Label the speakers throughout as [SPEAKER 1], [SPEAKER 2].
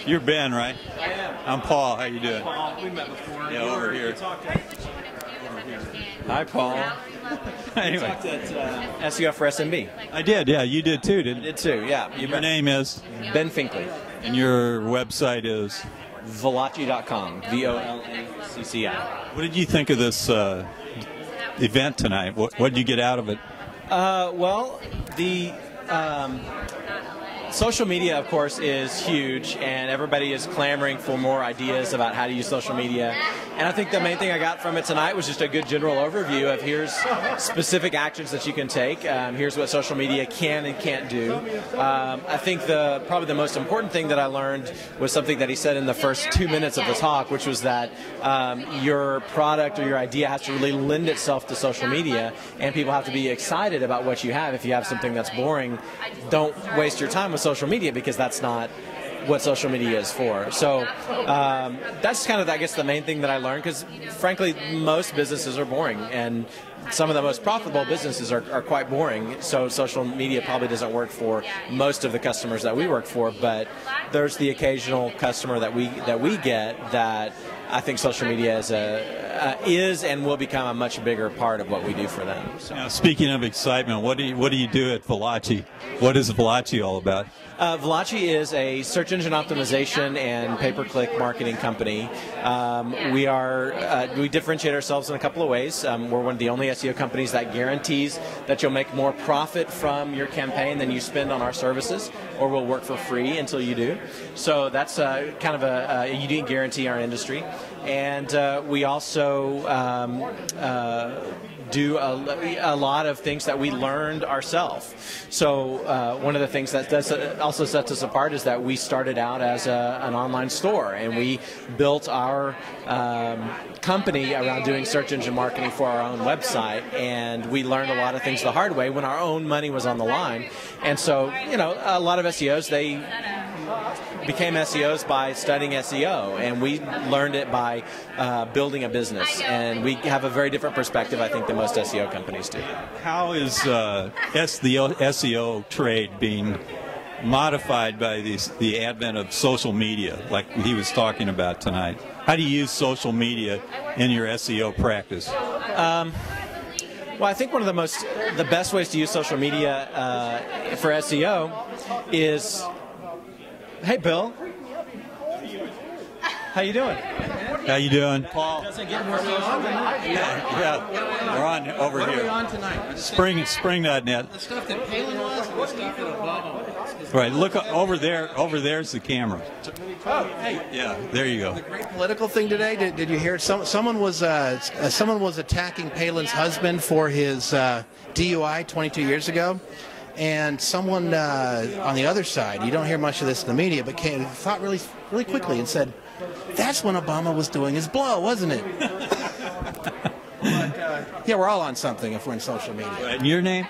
[SPEAKER 1] You're Ben, right?
[SPEAKER 2] I am.
[SPEAKER 1] I'm Paul. How you doing?
[SPEAKER 2] Paul, we met before.
[SPEAKER 1] Yeah, over here.
[SPEAKER 2] Hi, Paul.
[SPEAKER 1] Anyway.
[SPEAKER 2] We talked at SEO for SMB.
[SPEAKER 1] I did, yeah. You did too, didn't
[SPEAKER 2] I
[SPEAKER 1] you?
[SPEAKER 2] did too, yeah.
[SPEAKER 1] Your name is?
[SPEAKER 2] Ben Finkley.
[SPEAKER 1] And your website is?
[SPEAKER 2] Volacci.com. VOLACCI.
[SPEAKER 1] What did you think of this event tonight? What did you get out of it?
[SPEAKER 2] Well, the social media, of course, is huge, and everybody is clamoring for more ideas about how to use social media. And I think the main thing I got from it tonight was just a good general overview of here's specific actions that you can take. Here's what social media can and can't do. I think probably the most important thing that I learned was something that he said in the first 2 minutes of the talk, which was that your product or your idea has to really lend itself to social media, and people have to be excited about what you have. If you have something that's boring, don't waste your time with social media, because that's not what social media is for. So that's kind of, I guess, the main thing that I learned, because frankly most businesses are boring, and some of the most profitable businesses are quite boring. So social media probably doesn't work for most of the customers that we work for, but there's the occasional customer that we get that I think social media is and will become a much bigger part of what we do for them. So.
[SPEAKER 1] Now, speaking of excitement, what do you do at Volacci? What is Volacci all about?
[SPEAKER 2] Volacci is a search engine optimization and pay-per-click marketing company. We differentiate ourselves in a couple of ways. We're one of the only SEO companies that guarantees that you'll make more profit from your campaign than you spend on our services, or we'll work for free until you do. So that's kind of a unique guarantee in our industry. And we also do a lot of things that we learned ourselves. So one of the things that also sets us apart is that we started out as an online store, and we built our company around doing search engine marketing for our own website, and we learned a lot of things the hard way when our own money was on the line. And so, you know, a lot of SEOs, they became SEOs by studying SEO, and we learned it by building a business, and we have a very different perspective, I think, than most SEO companies do.
[SPEAKER 1] How is the SEO trade being modified by the advent of social media, like he was talking about tonight? How do you use social media in your SEO practice?
[SPEAKER 2] Well, I think one of the best ways to use social media for SEO is, hey, Bill. How you doing?
[SPEAKER 1] How you doing?
[SPEAKER 2] Paul. Doesn't get more social than that.
[SPEAKER 1] Yeah, we're on over here.
[SPEAKER 3] What are we on tonight?
[SPEAKER 1] Spring.net.
[SPEAKER 3] The stuff that Palin was and the stuff that Obama was.
[SPEAKER 1] Right, look over there. Over there's the camera.
[SPEAKER 3] Oh, hey.
[SPEAKER 1] Yeah, there you go.
[SPEAKER 3] The great political thing today. Did you hear? Someone was attacking Palin's husband for his DUI 22 years ago. And someone on the other side, you don't hear much of this in the media, but thought really quickly and said, that's when Obama was doing his blow, wasn't it? But, yeah, we're all on something if we're in social media.
[SPEAKER 1] Right, and your name?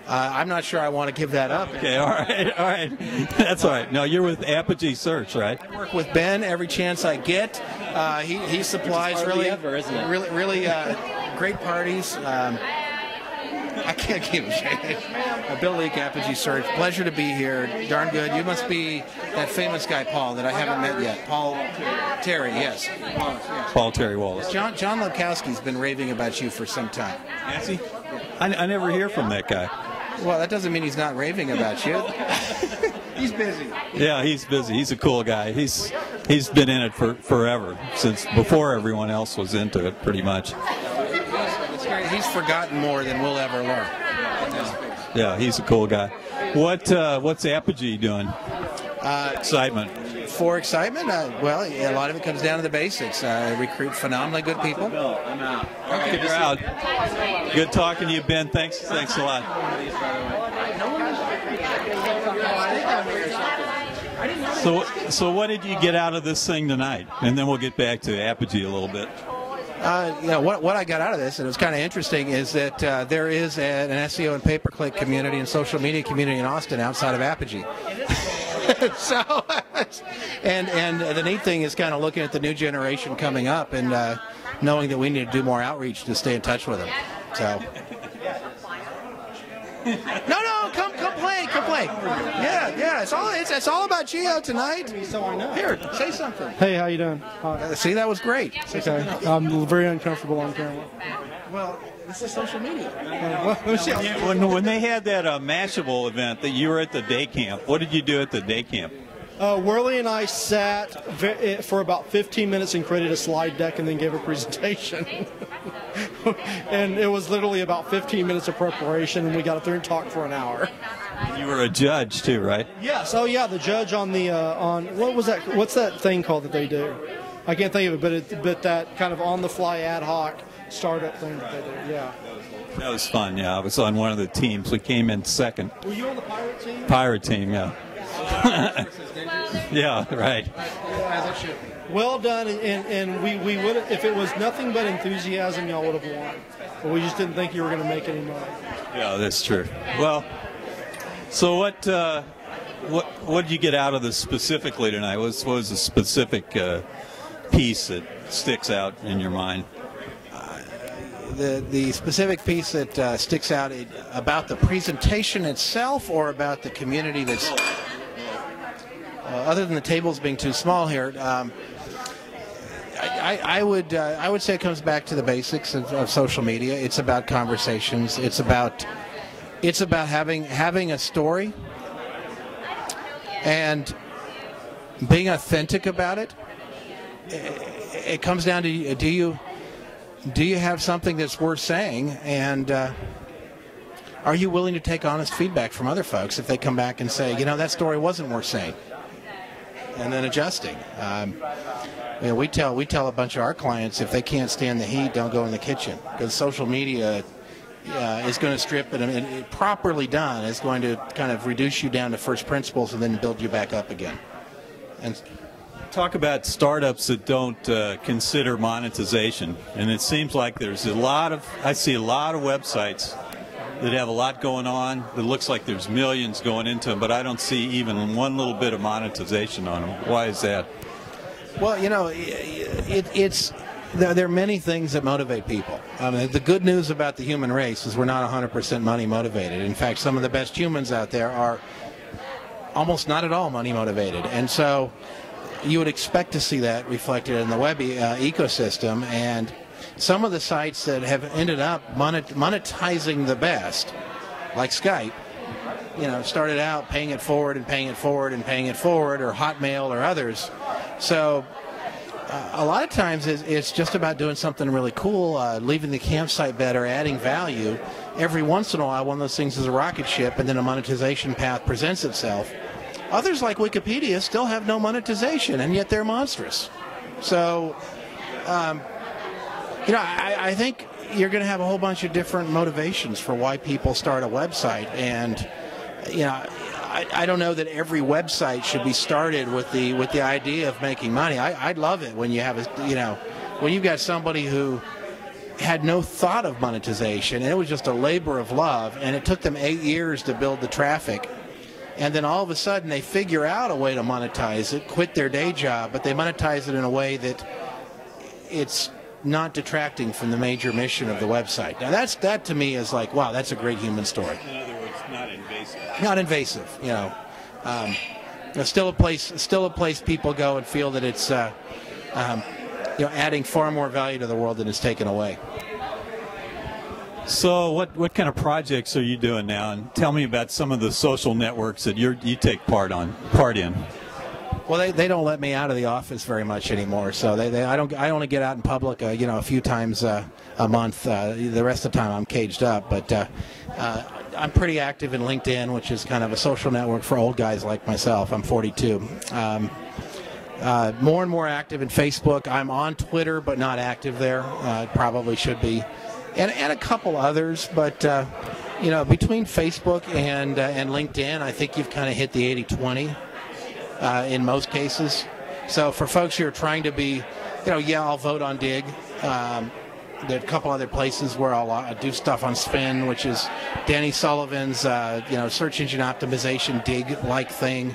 [SPEAKER 3] I'm not sure I want to give that up.
[SPEAKER 1] Okay, all right. That's all right. No, you're with Apogee Search, right?
[SPEAKER 3] I work with Ben every chance I get. He supplies really great parties. I can't keep it. Bill Leake, Apogee Search. Pleasure to be here. Darn good. You must be that famous guy, Paul, that I haven't met yet. Paul Terry, yes.
[SPEAKER 1] Paul Terry Wallace.
[SPEAKER 3] John Lepkowski's been raving about you for some time.
[SPEAKER 1] Has he? I never hear from that guy.
[SPEAKER 3] Well, that doesn't mean he's not raving about you. He's busy.
[SPEAKER 1] Yeah, he's busy. He's a cool guy. He's been in it for forever, since before everyone else was into it, pretty much.
[SPEAKER 3] He's forgotten more than we'll ever learn.
[SPEAKER 1] Yeah, he's a cool guy. What's Apogee doing? Excitement.
[SPEAKER 3] For excitement? Well, yeah, a lot of it comes down to the basics. Recruit phenomenally good people.
[SPEAKER 2] I'm out.
[SPEAKER 1] Okay, you're out. Good talking to you, Ben. Thanks a lot. So what did you get out of this thing tonight? And then we'll get back to Apogee a little bit.
[SPEAKER 3] What I got out of this, and it was kind of interesting, is that there is an SEO and pay-per-click community and social media community in Austin outside of Apogee. So, and the neat thing is kind of looking at the new generation coming up and knowing that we need to do more outreach to stay in touch with them. So. No, come play. Yeah. It's all about Geo tonight.
[SPEAKER 4] So I know.
[SPEAKER 3] Here, say something.
[SPEAKER 4] Hey, how you doing?
[SPEAKER 3] See, that was great.
[SPEAKER 4] Okay, I'm very uncomfortable on camera.
[SPEAKER 3] Well, this is social media.
[SPEAKER 1] When they had that Mashable event, that you were at the day camp, what did you do at the day camp?
[SPEAKER 4] Worley and I sat for about 15 minutes and created a slide deck and then gave a presentation. And it was literally about 15 minutes of preparation, and we got up there and talked for an hour.
[SPEAKER 1] You were a judge too, right?
[SPEAKER 4] Yes. Oh, yeah. The judge on the on what was that? What's that thing called that they do? I can't think of it, but that kind of on-the-fly ad hoc startup thing that they do. Yeah.
[SPEAKER 1] That was fun. Yeah, I was on one of the teams. We came in second.
[SPEAKER 4] Were you on the pirate team?
[SPEAKER 1] Pirate team, yeah. Yeah, right.
[SPEAKER 3] As it should be.
[SPEAKER 4] Well done, and we would, if it was nothing but enthusiasm, y'all would have won. But we just didn't think you were going to make any money.
[SPEAKER 1] Yeah, that's true. Well, so what did you get out of this specifically tonight? What was the specific piece that sticks out in your mind?
[SPEAKER 3] The specific piece that sticks out about the presentation itself, or about the community that's other than the tables being too small here. I would say it comes back to the basics of social media. It's about conversations. It's about having a story and being authentic about it. It comes down to do you have something that's worth saying, and are you willing to take honest feedback from other folks if they come back and say, that story wasn't worth saying, and then adjusting. We tell a bunch of our clients, if they can't stand the heat, don't go in the kitchen, because social media is going to strip it, and properly done is going to kind of reduce you down to first principles and then build you back up again. And
[SPEAKER 1] talk about startups that don't consider monetization, and it seems like I see a lot of websites that have a lot going on. It looks like there's millions going into them, but I don't see even one little bit of monetization on them. Why is that?
[SPEAKER 3] Well, there are many things that motivate people. The good news about the human race is we're not 100% money motivated. In fact, some of the best humans out there are almost not at all money motivated, and so you would expect to see that reflected in the web ecosystem. And some of the sites that have ended up monetizing the best, like Skype, started out paying it forward and paying it forward and paying it forward, or Hotmail or others. So a lot of times it's just about doing something really cool, leaving the campsite better, adding value. Every once in a while, one of those things is a rocket ship, and then a monetization path presents itself. Others, like Wikipedia, still have no monetization, and yet they're monstrous. So, I think you're going to have a whole bunch of different motivations for why people start a website. And, I don't know that every website should be started with the idea of making money. I'd love it when you have when you've got somebody who had no thought of monetization, and it was just a labor of love, and it took them 8 years to build the traffic. And then all of a sudden they figure out a way to monetize it, quit their day job, but they monetize it in a way that it's not detracting from the major mission of the website. Now that to me is like, wow, that's a great human story.
[SPEAKER 1] In other words, not invasive.
[SPEAKER 3] Not invasive, still a place people go and feel that it's adding far more value to the world than it's taken away.
[SPEAKER 1] So what kind of projects are you doing now? And tell me about some of the social networks that you take part in.
[SPEAKER 3] Well, they don't let me out of the office very much anymore. So I only get out in public a few times a month. The rest of the time I'm caged up. But I'm pretty active in LinkedIn, which is kind of a social network for old guys like myself. I'm 42. More and more active in Facebook. I'm on Twitter, but not active there. Probably should be. And a couple others, but between Facebook and LinkedIn, I think you've kind of hit the 80-20 in most cases. So for folks who are trying to be, I'll vote on Dig. There are a couple other places where I'll do stuff on Spin, which is Danny Sullivan's search engine optimization Dig-like thing.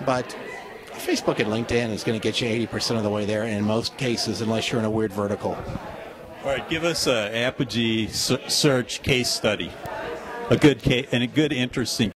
[SPEAKER 3] But Facebook and LinkedIn is going to get you 80% of the way there in most cases, unless you're in a weird vertical.
[SPEAKER 1] All right, give us an Apogee search case study. a good and a good interesting